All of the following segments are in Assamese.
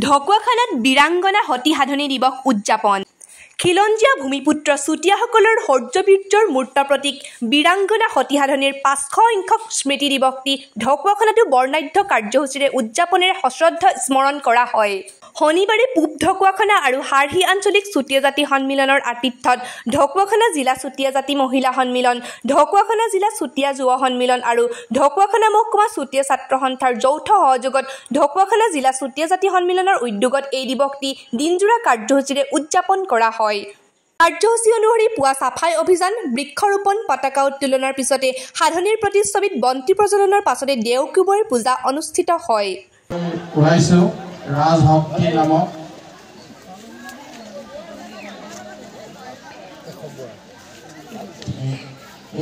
ঢকুৱাখানাত বীৰাংগনা সতী সাধনী দিৱস উদযাপন। খিলঞ্জীয়া ভূমিপুত্ৰ চুতীয়াসকলৰ শৌৰ্যবীৰ্যৰ মূৰ্ত প্ৰতীক বীৰাংগনা সতী সাধনীৰ ৫০০সংখ্যক স্মৃতি দিৱসটি ঢকুৱাখানাতো বৰ্ণাঢ্য কাৰ্যসূচীৰে উদযাপনেৰে সশ্ৰদ্ধ স্মৰণ কৰা হয়। শনিবাৰে পূব ঢকুৱাখানা আৰু হাৰহি আঞ্চলিক চুতীয়া জাতি সন্মিলনৰ আতিথ্যত ঢকুৱাখানা জিলা চুতীয়া জাতি মহিলা সন্মিলন, ঢকুৱাখানা জিলা চুতীয়া যুৱ সন্মিলন আৰু ঢকুৱাখানা মহকুমা চুতীয়া ছাত্ৰ সন্থাৰ যৌথ সহযোগত ঢকুৱাখানা জিলা চুতীয়া জাতি সন্মিলনৰ উদ্যোগত এই দিৱসটি দিনজোৰা কাৰ্যসূচীৰে উদযাপন কৰা হয়। কাৰ্যসূচী অনুসৰি পুৱা চাফাই অভিযান, বৃক্ষৰোপণ, পতাকা উত্তোলনৰ পিছতে সাধনীৰ প্ৰতিচ্ছবিত বন্তি প্ৰজ্বলনৰ পাছতে দেওকুবৰ পূজা অনুষ্ঠিত হয়। ৰাজভক্তি নামক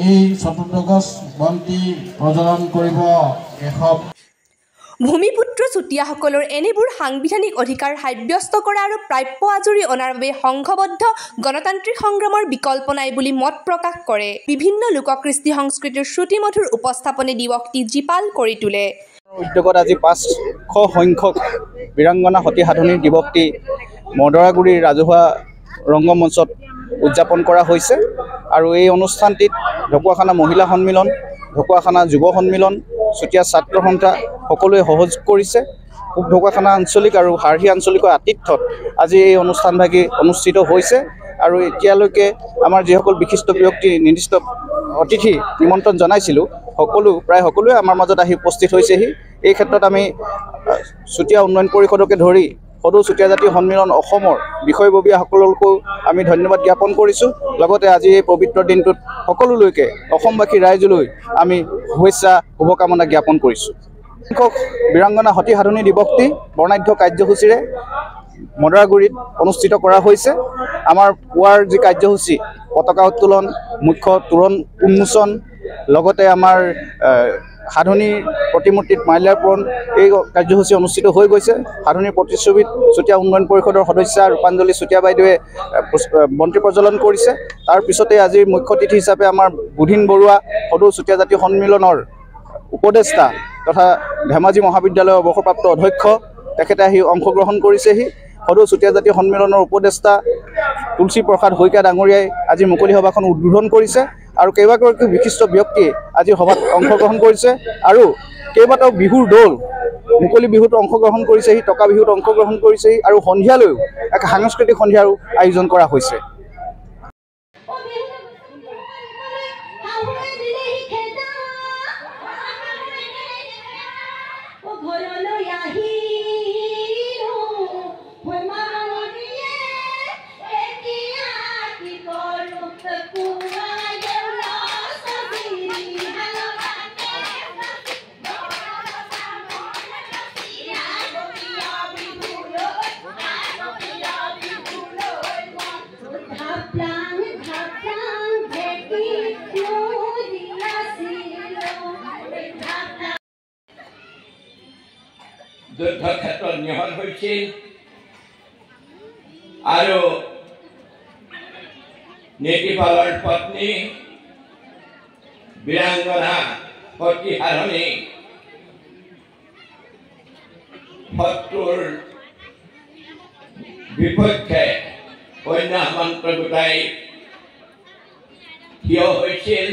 এই চতুৰ্দশ বন্তি প্ৰজ্বলন কৰিব। ভূমিপুত্ৰ চুতীয়াসকলৰ এনেবোৰ সাংবিধানিক অধিকাৰ সাব্যস্ত কৰা আৰু প্ৰাপ্য আজৰি অনাৰ বাবে সংঘবদ্ধ গণতান্ত্ৰিক সংগ্ৰামৰ বিকল্প নাই বুলি মত প্ৰকাশ কৰে। বিভিন্ন লোককৃষ্টি সংস্কৃতিৰ শ্ৰুতিমধুৰ উপস্থাপনে দিৱসটি জীপাল কৰি তোলে। উদ্যোগত আজি ৫০০ সংখ্যক বীৰাংগনা সতী সাধনী দিৱসটি মদৰাগুৰিৰ ৰাজহুৱা ৰংগমঞ্চত উদযাপন কৰা হৈছে আৰু এই অনুষ্ঠানটিত ঢকুৱাখানা মহিলা সন্মিলন, ঢকুৱাখানা যুৱ সন্মিলন, চুতীয়া ছাত্ৰ সন্থা সকলোৱে সহযোগ কৰিছে। পূব ঢকুৱাখানা আঞ্চলিক আৰু হাৰহি আঞ্চলিকৰ আতিথ্যত আজি এই অনুষ্ঠানভাগি অনুষ্ঠিত হৈছে আৰু এতিয়ালৈকে আমাৰ যিসকল বিশিষ্ট ব্যক্তি নিৰ্দিষ্ট অতিথি নিমন্ত্ৰণ জনাইছিলোঁ প্ৰায় সকলোৱে আমাৰ মাজত আহি উপস্থিত হৈছেহি। এই ক্ষেত্ৰত আমি চুতীয়া উন্নয়ন পৰিষদকে ধৰি সদৌ চুতীয়া জাতি সন্মিলন অসমৰ বিষয়ববীয়াসকলকো আমি ধন্যবাদ জ্ঞাপন কৰিছোঁ। লগতে আজি এই পবিত্ৰ দিনটোত সকলোলৈকে অসমবাসী ৰাইজলৈ আমি শুভেচ্ছা শুভকামনা জ্ঞাপন কৰিছোঁ। সংখ্যক বীৰাংগনা সতী সাধনী দিৱসটি বৰ্ণাঢ্য কাৰ্যসূচীৰে মদৰাগুৰিত অনুষ্ঠিত কৰা হৈছে। আমাৰ পুৱাৰ যি কাৰ্যসূচী পতাকা উত্তোলন, মুখ্য তোৰণ উন্মোচন, লগতে আমাৰ সাধনীৰ প্ৰতিমূৰ্তিত মাল্যাৰ্পণ এই কাৰ্যসূচী অনুষ্ঠিত হৈ গৈছে। সাধনীৰ প্ৰতিচ্ছবিত চুতীয়া উন্নয়ন পৰিষদৰ সদস্যা ৰূপাঞ্জলি চুতীয়া বাইদেৱে বন্তি প্ৰজ্বলন কৰিছে। তাৰ পিছতে আজিৰ মুখ্য অতিথি হিচাপে আমাৰ বুধিন বৰুৱা সদৌ চুতীয়া জাতি সন্মিলনৰ উপদেষ্টা তথা ধেমাজি মহাবিদ্যালয়ৰ অৱসৰপ্ৰাপ্ত অধ্যক্ষ তেখেতে আহি অংশগ্ৰহণ কৰিছেহি। সদৌ চুতীয়া জাতি সন্মিলনৰ উপদেষ্টা তুলসী প্ৰসাদ শইকীয়া ডাঙৰীয়াই আজি মুকলি সভাখন উদ্বোধন কৰিছে আৰু কেইবাগৰাকীও বিশিষ্ট ব্যক্তিয়ে আজি সভাত অংশগ্ৰহণ কৰিছে আৰু কেইবাটাও বিহুৰ দল মুকলি বিহুত অংশগ্ৰহণ কৰিছেহি, টকা বিহুত অংশগ্ৰহণ কৰিছেহি আৰু সন্ধিয়ালৈও এক সাংস্কৃতিক সন্ধিয়াৰো আয়োজন কৰা হৈছে। যুদ্ধ ক্ষেত্ৰত নিহত হৈছিল আৰু নেতিপালৰ পত্নী বীৰাংগনা সতী সাধনী শত্ৰুৰ বিপক্ষে সৈন্য সামন্ত গোটাই থিয় হৈছিল।